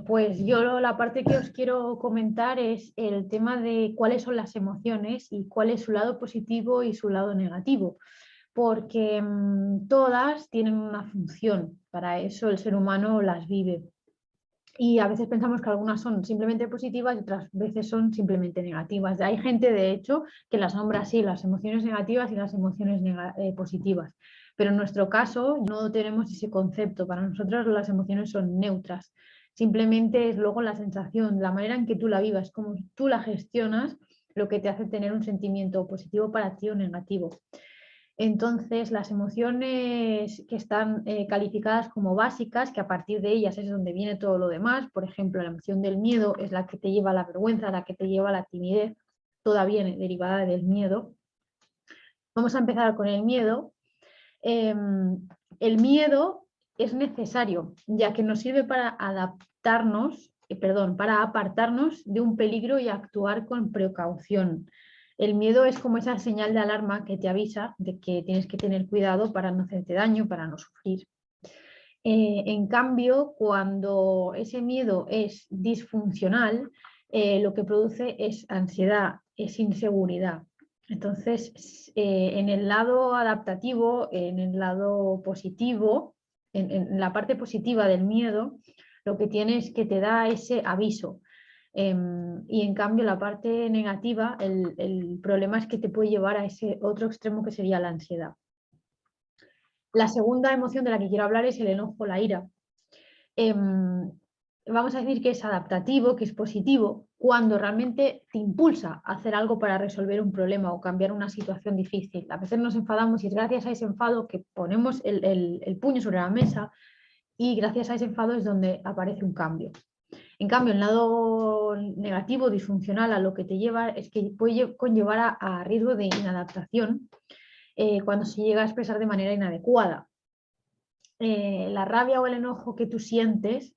Pues yo la parte que os quiero comentar es el tema de cuáles son las emociones y cuál es su lado positivo y su lado negativo, porque todas tienen una función, para eso el ser humano las vive. Y a veces pensamos que algunas son simplemente positivas y otras veces son simplemente negativas. Hay gente, de hecho, que las nombra así, las emociones negativas y las emociones positivas. Pero en nuestro caso no tenemos ese concepto. Para nosotros las emociones son neutras. Simplemente es luego la sensación, la manera en que tú la vivas, cómo tú la gestionas, lo que te hace tener un sentimiento positivo para ti o negativo. Entonces, las emociones que están calificadas como básicas, que a partir de ellas es donde viene todo lo demás, por ejemplo, la emoción del miedo es la que te lleva a la vergüenza, la que te lleva a la timidez, toda viene derivada del miedo. Vamos a empezar con el miedo. El miedo es necesario, ya que nos sirve para para apartarnos de un peligro y actuar con precaución. El miedo es como esa señal de alarma que te avisa de que tienes que tener cuidado para no hacerte daño, para no sufrir. En cambio, cuando ese miedo es disfuncional, lo que produce es ansiedad, es inseguridad. Entonces, en el lado adaptativo, en el lado positivo, en la parte positiva del miedo, lo que tiene es que te da ese aviso. Y en cambio, la parte negativa, el problema es que te puede llevar a ese otro extremo que sería la ansiedad. La segunda emoción de la que quiero hablar es el enojo, la ira. Vamos a decir que es adaptativo, que es positivo, cuando realmente te impulsa a hacer algo para resolver un problema o cambiar una situación difícil. A veces nos enfadamos y es gracias a ese enfado que ponemos el puño sobre la mesa y gracias a ese enfado es donde aparece un cambio. En cambio, el lado negativo, disfuncional, a lo que te lleva es que puede conllevar a riesgo de inadaptación cuando se llega a expresar de manera inadecuada. La rabia o el enojo que tú sientes,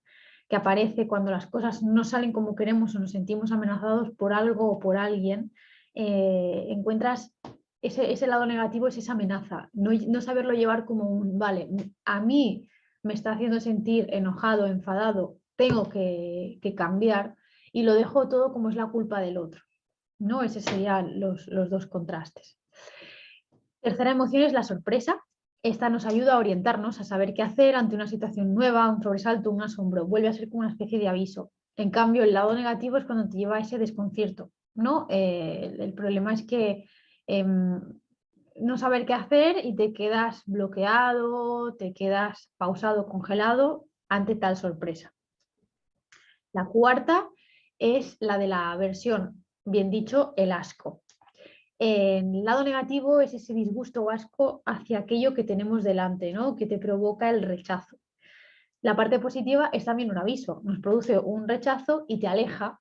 que aparece cuando las cosas no salen como queremos o nos sentimos amenazados por algo o por alguien, encuentras ese lado negativo, es esa amenaza. No saberlo llevar como un, vale, a mí me está haciendo sentir enojado, enfadado, tengo que cambiar y lo dejo todo como es la culpa del otro. ¿No? Esos serían los dos contrastes. Tercera emoción es la sorpresa. Esta nos ayuda a orientarnos, a saber qué hacer ante una situación nueva, un sobresalto, un asombro. Vuelve a ser como una especie de aviso. En cambio, el lado negativo es cuando te lleva a ese desconcierto, ¿no? El problema es que no saber qué hacer y te quedas bloqueado, te quedas pausado, congelado ante tal sorpresa. La cuarta es la de la aversión, bien dicho, el asco. El lado negativo es ese disgusto o asco hacia aquello que tenemos delante, ¿no? Que te provoca el rechazo. La parte positiva es también un aviso, nos produce un rechazo y te aleja.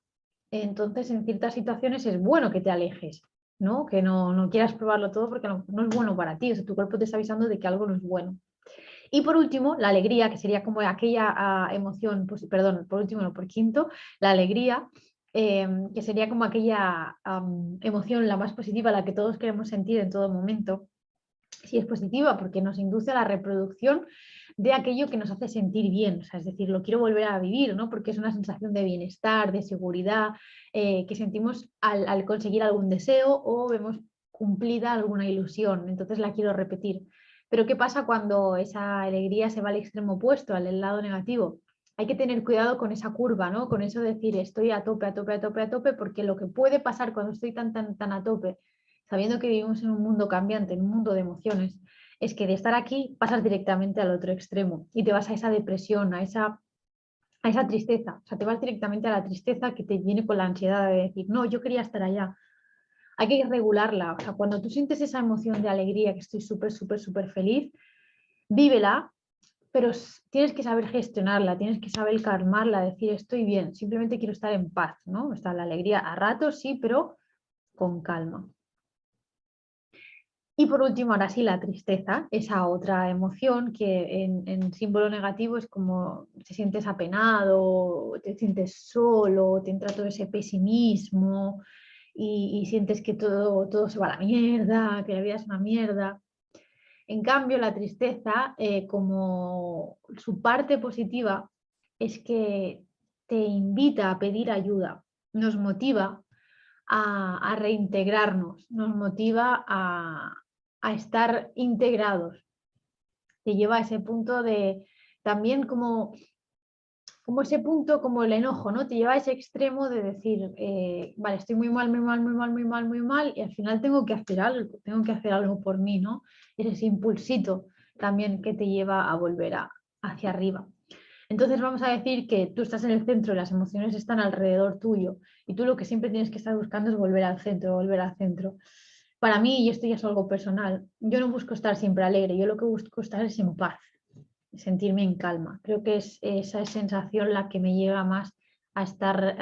Entonces, en ciertas situaciones es bueno que te alejes, ¿no? Que no quieras probarlo todo porque no es bueno para ti, o sea, tu cuerpo te está avisando de que algo no es bueno. Y por último, la alegría, que sería como aquella emoción, pues, perdón, por último, no, por quinto, la alegría, que sería como aquella emoción la más positiva, la que todos queremos sentir en todo momento. Si es positiva, porque nos induce a la reproducción de aquello que nos hace sentir bien, o sea, es decir, lo quiero volver a vivir, ¿no? Porque es una sensación de bienestar, de seguridad, que sentimos al conseguir algún deseo o vemos cumplida alguna ilusión, entonces la quiero repetir. Pero ¿qué pasa cuando esa alegría se va al extremo opuesto, al lado negativo? Hay que tener cuidado con esa curva, ¿no? Con eso de decir estoy a tope, a tope, a tope, a tope, porque lo que puede pasar cuando estoy tan a tope, sabiendo que vivimos en un mundo cambiante, en un mundo de emociones, es que de estar aquí pasas directamente al otro extremo y te vas a esa depresión, a esa tristeza, o sea, te vas directamente a la tristeza que te viene con la ansiedad de decir, no, yo quería estar allá. Hay que regularla, o sea, cuando tú sientes esa emoción de alegría, que estoy súper, súper, súper feliz, vívela, pero tienes que saber gestionarla, tienes que saber calmarla, decir estoy bien, simplemente quiero estar en paz, ¿no? Está la alegría a ratos, sí, pero con calma. Y por último, ahora sí, la tristeza, esa otra emoción que en símbolo negativo es como te sientes apenado, te sientes solo, te entra todo ese pesimismo y sientes que todo se va a la mierda, que la vida es una mierda. En cambio, la tristeza, como su parte positiva, es que invita a pedir ayuda, nos motiva a reintegrarnos, nos motiva a estar integrados. Te lleva a ese punto de también como ese punto, como el enojo, ¿no? Te lleva a ese extremo de decir, vale, estoy muy mal, muy mal, muy mal, muy mal, muy mal, y al final tengo que hacer algo por mí, ¿no? Es ese impulsito también que te lleva a volver hacia arriba. Entonces vamos a decir que tú estás en el centro y las emociones están alrededor tuyo, y tú lo que siempre tienes que estar buscando es volver al centro, volver al centro. Para mí, y esto ya es algo personal, yo no busco estar siempre alegre, yo lo que busco estar es en paz, sentirme en calma. Creo que es esa sensación la que me lleva más a estar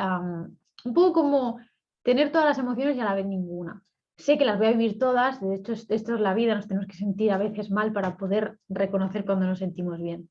un poco como tener todas las emociones y a la vez ninguna. Sé que las voy a vivir todas, de hecho esto es la vida, nos tenemos que sentir a veces mal para poder reconocer cuando nos sentimos bien.